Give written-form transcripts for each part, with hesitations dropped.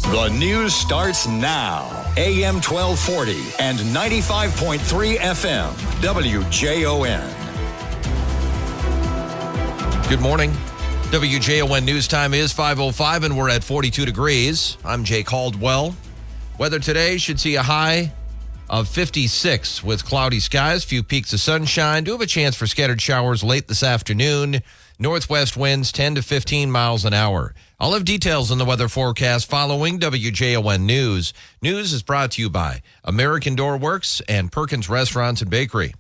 The news starts now. AM 1240 and 95.3 FM. WJON. Good morning. WJON news time is 5:05 and we're at 42 degrees. I'm Jay Caldwell. Weather today should see a high of 56 with cloudy skies, few peaks of sunshine. Do have a chance for scattered showers late this afternoon. Northwest winds 10 to 15 miles an hour. I'll have details on the weather forecast following WJON News. News is brought to you by American Door Works and Perkins Restaurants and Bakery.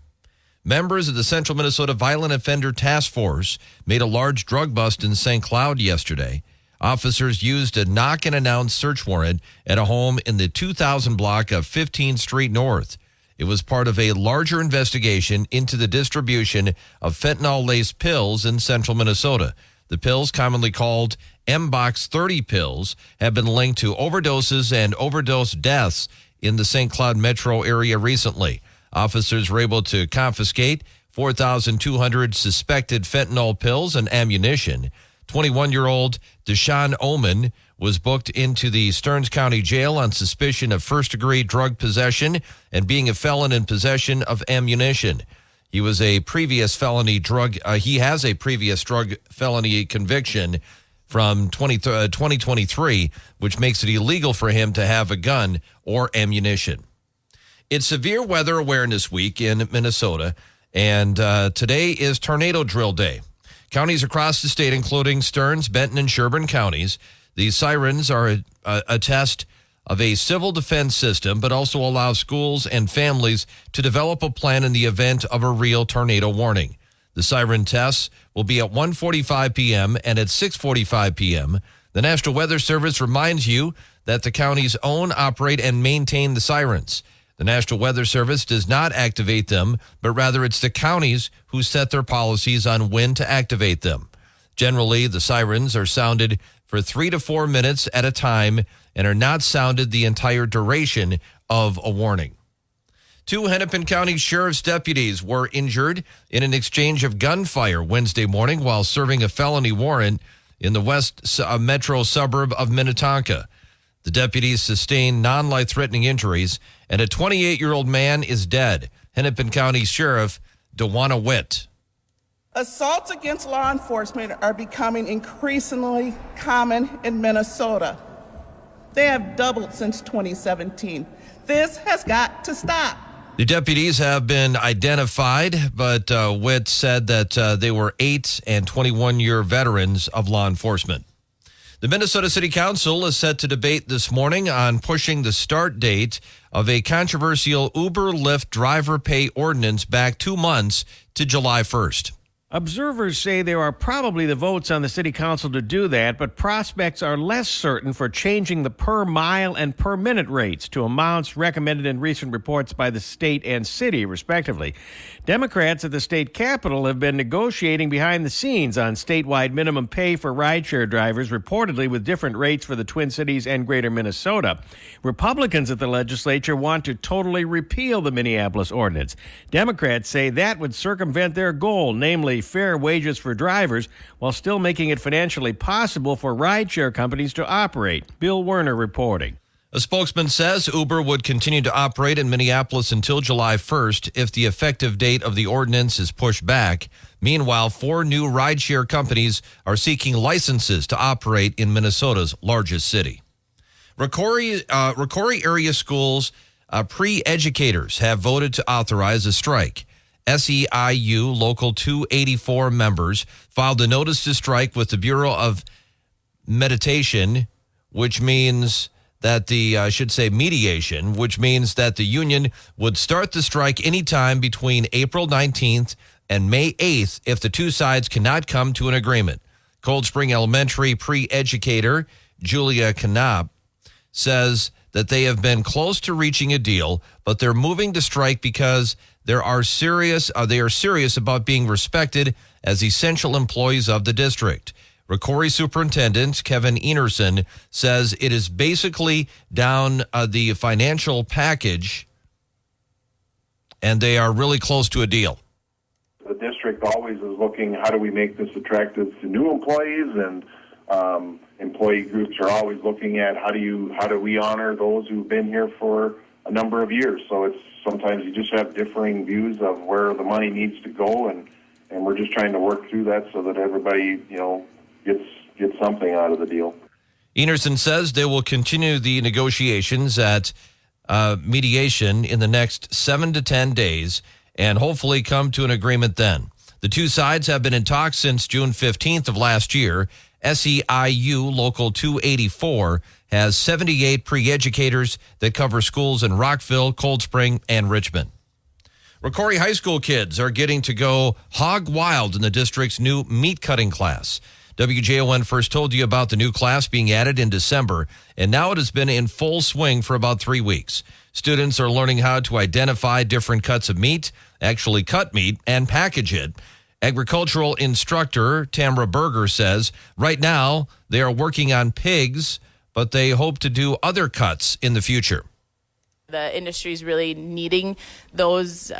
Members of the Central Minnesota Violent Offender Task Force made a large drug bust in St. Cloud yesterday. Officers used a knock-and-announce search warrant at a home in the 2000 block of 15th Street North. It was part of a larger investigation into the distribution of fentanyl-laced pills in central Minnesota. The pills, commonly called M-Box 30 pills, have been linked to overdoses and overdose deaths in the St. Cloud metro area recently. Officers were able to confiscate 4,200 suspected fentanyl pills and ammunition. 21-year-old Deshaun Oman was booked into the Stearns County Jail on suspicion of first-degree drug possession and being a felon in possession of ammunition. He was a previous he has a previous drug felony conviction from 2023, which makes it illegal for him to have a gun or ammunition. It's Severe Weather Awareness Week in Minnesota, and today is Tornado Drill Day. Counties across the state, including Stearns, Benton, and Sherburne counties, these sirens are a test of a civil defense system, but also allow schools and families to develop a plan in the event of a real tornado warning. The siren tests will be at 1:45 p.m. and at 6:45 p.m. The National Weather Service reminds you that the counties own, operate, and maintain the sirens. The National Weather Service does not activate them, but rather it's the counties who set their policies on when to activate them. Generally, the sirens are sounded for 3 to 4 minutes at a time and are not sounded the entire duration of a warning. 2 Hennepin County Sheriff's deputies were injured in an exchange of gunfire Wednesday morning while serving a felony warrant in the west metro suburb of Minnetonka. The deputies sustained non-life-threatening injuries, and a 28-year-old man is dead. Hennepin County Sheriff Dewana Witt. Assaults against law enforcement are becoming increasingly common in Minnesota. They have doubled since 2017. This has got to stop. The deputies have been identified, but Witt said that they were 8 and 21-year veterans of law enforcement. The Minnesota City Council is set to debate this morning on pushing the start date of a controversial Uber-Lyft driver pay ordinance back 2 months to July 1st. Observers say there are probably the votes on the city council to do that, but prospects are less certain for changing the per mile and per minute rates to amounts recommended in recent reports by the state and city, respectively. Democrats at the state capitol have been negotiating behind the scenes on statewide minimum pay for rideshare drivers, reportedly with different rates for the Twin Cities and Greater Minnesota. Republicans at the legislature want to totally repeal the Minneapolis ordinance. Democrats say that would circumvent their goal, namely fair wages for drivers, while still making it financially possible for rideshare companies to operate. Bill Werner reporting. A spokesman says Uber would continue to operate in Minneapolis until July 1st if the effective date of the ordinance is pushed back. Meanwhile, 4 new rideshare companies are seeking licenses to operate in Minnesota's largest city. Rocori area schools pre-educators have voted to authorize a strike. SEIU Local 284 members filed a notice to strike with the Bureau of Mediation, which means that mediation, which means that the union would start the strike anytime between April 19th and May 8th if the two sides cannot come to an agreement. Cold Spring Elementary pre-educator Julia Knopp says that they have been close to reaching a deal, but they're moving to strike because they are serious about being respected as essential employees of the district. Rocori Superintendent Kevin Enerson says it is basically down the financial package, and they are really close to a deal. The district always is looking, how do we make this attractive to new employees and employee groups are always looking at how do we honor those who've been here for a number of years. So it's sometimes you just have differing views of where the money needs to go, and we're just trying to work through that so that everybody, gets something out of the deal. Enerson says they will continue the negotiations at mediation in the next 7 to 10 days and hopefully come to an agreement then. The two sides have been in talks since June 15th of last year. SEIU Local 284 has 78 pre-educators that cover schools in Rockville, Cold Spring, and Richmond. Rocori High School kids are getting to go hog wild in the district's new meat cutting class. WJON first told you about the new class being added in December, and now it has been in full swing for about 3 weeks. Students are learning how to identify different cuts of meat, actually cut meat, and package it. Agricultural instructor Tamara Berger says right now they are working on pigs, but they hope to do other cuts in the future. The industry is really needing those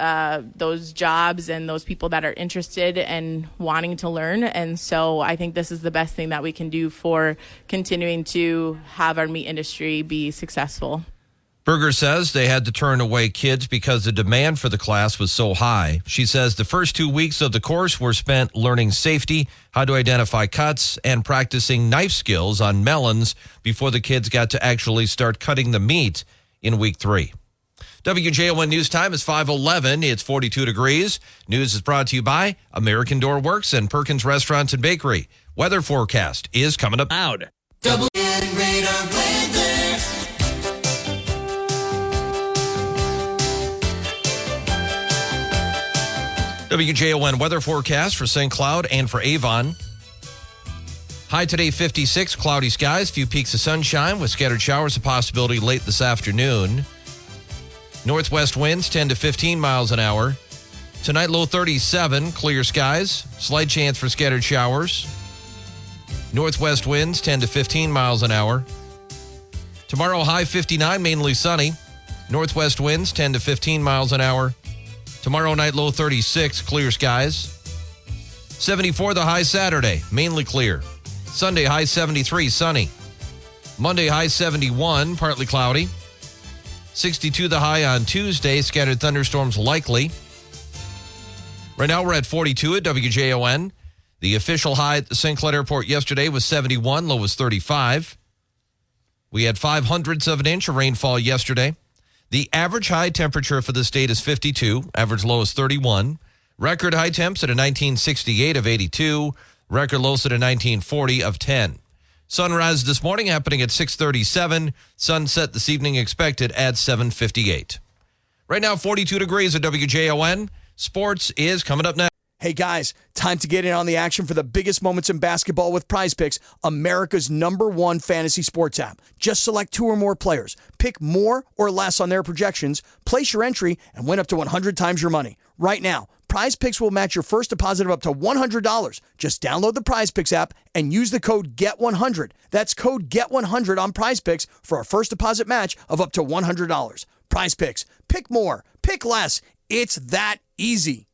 jobs and those people that are interested and wanting to learn. And so I think this is the best thing that we can do for continuing to have our meat industry be successful. Berger says they had to turn away kids because the demand for the class was so high. She says the first 2 weeks of the course were spent learning safety, how to identify cuts, and practicing knife skills on melons before the kids got to actually start cutting the meat in week 3. WJON News Time is 5:11. It's 42 degrees. News is brought to you by American Door Works and Perkins Restaurants and Bakery. Weather forecast is coming up loud. WJON weather forecast for St. Cloud and for Avon. High today, 56, cloudy skies, few peaks of sunshine with scattered showers, a possibility late this afternoon. Northwest winds 10 to 15 miles an hour. Tonight, low 37, clear skies, slight chance for scattered showers. Northwest winds 10 to 15 miles an hour. Tomorrow, high 59, mainly sunny. Northwest winds 10 to 15 miles an hour. Tomorrow night, low 36, clear skies. 74 the high Saturday, mainly clear. Sunday, high 73, sunny. Monday, high 71, partly cloudy. 62 the high on Tuesday, scattered thunderstorms likely. Right now, we're at 42 at WJON. The official high at the St. Cloud Airport yesterday was 71, low was 35. We had 0.05 of an inch of rainfall yesterday. The average high temperature for the state is 52, average low is 31. Record high temps at a 1968 of 82. Record lows at a 1940 of 10. Sunrise this morning happening at 6:37. Sunset this evening expected at 7:58. Right now, 42 degrees at WJON. Sports is coming up next. Hey guys, time to get in on the action for the biggest moments in basketball with Prize Picks, America's #1 fantasy sports app. Just select 2 or more players, pick more or less on their projections, place your entry, and win up to 100 times your money. Right now, Prize Picks will match your first deposit of up to $100. Just download the Prize Picks app and use the code GET100. That's code GET100 on Prize Picks for a first deposit match of up to $100. Prize Picks. Pick more. Pick less. It's that easy.